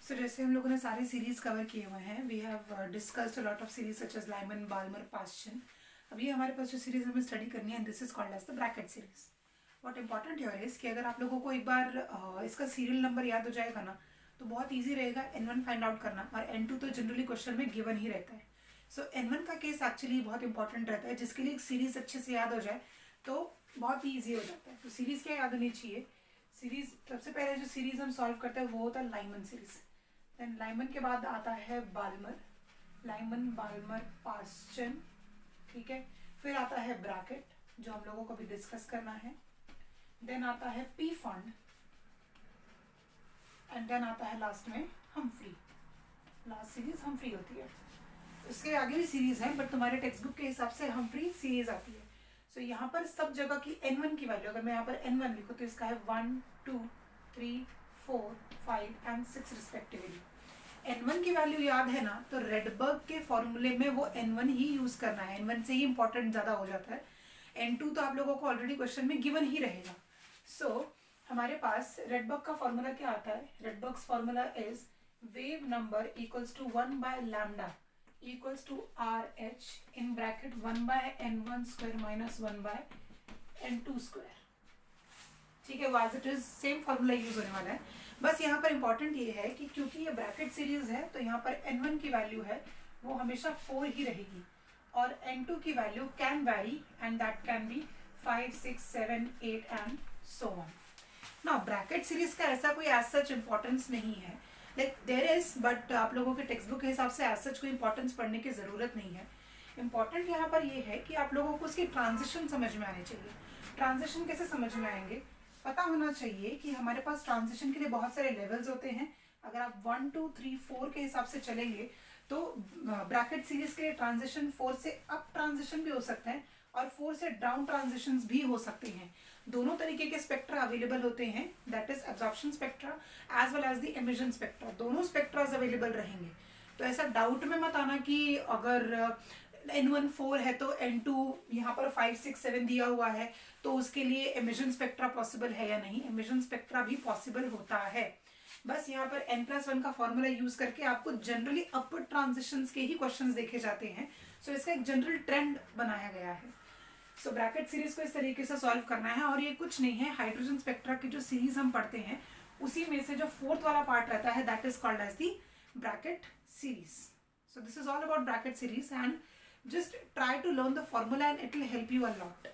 सो जैसे हम लोगों ने सारी सीरीज कवर किए हुए हैं, we have discussed a lot of series such as Lyman, Balmer, Paschen. अभी हमारे पास जो सीरीज हमें स्टडी करनी है, this is called as the bracket series. What important here is कि अगर आप लोगों को एक बार इसका सीरियल नंबर याद हो जाएगा ना, तो बहुत ईजी रहेगा N1 फाइंड आउट करना. और N2 तो जनरली क्वेश्चन में गिवन ही रहता है. सो N1 का केस एक्चुअली बहुत इंपॉर्टेंट रहता है, जिसके लिए एक सीरीज अच्छे से याद हो जाए तो बहुत ही ईजी हो जाता है. तो सीरीज क्या याद होनी चाहिए? सीरीज सबसे पहले जो सीरीज हम सॉल्व करते हैं वो होता है लाइमन सीरीज. देन लाइमन के बाद आता है बाल्मर, लाइमन, बाल्मर, पास्चन. ठीक है. फिर आता है ब्रैकेट, जो हम लोगों को भी डिस्कस करना है. देन आता है पी फंड, एंड देन आता है लास्ट में हमफ्री. लास्ट सीरीज हमफ्री होती है. उसके आगे भी सीरीज है, बट तुम्हारे टेक्स्ट बुक के हिसाब से हमफ्री सीरीज आती है. सो यहाँ पर सब जगह की N1 की वैल्यू, अगर मैं यहाँ पर N1 लिखूँ तो इसका है 1, 2, 3, 4, 5 एंड 6 रिस्पेक्टिवली. N1 की वैल्यू याद है ना, तो रेडबर्ग के फॉर्मूले में वो N1 ही यूज करना है. N1 से ही इंपॉर्टेंट ज्यादा हो जाता है. N2 तो आप लोगों को ऑलरेडी क्वेश्चन में गिवन ही रहेगा. सो हमारे पास रेडबर्ग का फॉर्मूला क्या आता है? Rydberg's formula is wave number equals to 1 by lambda equals to RH in bracket 1 by N1 square minus 1 by N2 square. ठीक है, was it is same formula use होने वाला है. बस यहाँ पर इंपॉर्टेंट ये है कि क्योंकि ये ब्रैकेट सीरीज है, तो यहाँ पर N1 की वैल्यू है वो हमेशा 4 ही रहेगी, और N2 की value can vary and that can be 5, 6, 7, 8 and so on. Now bracket series का ऐसा कोई एज सच इंपॉर्टेंस नहीं है, लाइक देयर इज, बट आप लोगों के टेक्स्ट बुक के हिसाब से एज सच कोई इंपॉर्टेंस पढ़ने की जरूरत नहीं है. इंपॉर्टेंट यहाँ पर ये है कि आप लोगों को उसकी ट्रांजिशन समझ में आनी चाहिए. ट्रांजिशन कैसे समझ में आएंगे? पता होना चाहिए कि हमारे पास ट्रांजिशन के लिए बहुत सारे लेवल्स होते हैं. अगर आप 1, 2, 3, 4 के हिसाब से चलेंगे तो ब्रैकेट सीरीज के लिए ट्रांजिशन 4 से अप ट्रांजिशन भी हो सकते हैं और 4 से डाउन ट्रांजिशंस भी हो सकते हैं. दोनों तरीके के स्पेक्ट्रा अवेलेबल होते हैं, that is absorption spectra as well as the emission spectra. दोनों स्पेक्ट्रास अवेलेबल रहेंगे. तो ऐसा डाउट में मत आना कि अगर N1 4 है तो N2 यहाँ पर 5, 6, 7 दिया हुआ है तो उसके लिए एमिशन स्पेक्ट्रा पॉसिबल है या नहीं. एमिशन स्पेक्ट्रा भी पॉसिबल होता है. बस यहाँ पर N+1 का फॉर्मूला यूज करके आपको जनरली अपवर्ड ट्रांजिशंस के ही क्वेश्चंस देखे जाते हैं. सो इसका एक जनरल ट्रेंड बनाया गया है. सो ब्रैकेट सीरीज को इस तरीके से सॉल्व करना है. और ये कुछ नहीं है, हाइड्रोजन स्पेक्ट्रा की जो सीरीज हम पढ़ते हैं उसी में से जो 4th वाला पार्ट रहता है, that is called as the bracket series. So this is all about bracket series, and just try to learn the formula and it will help you a lot.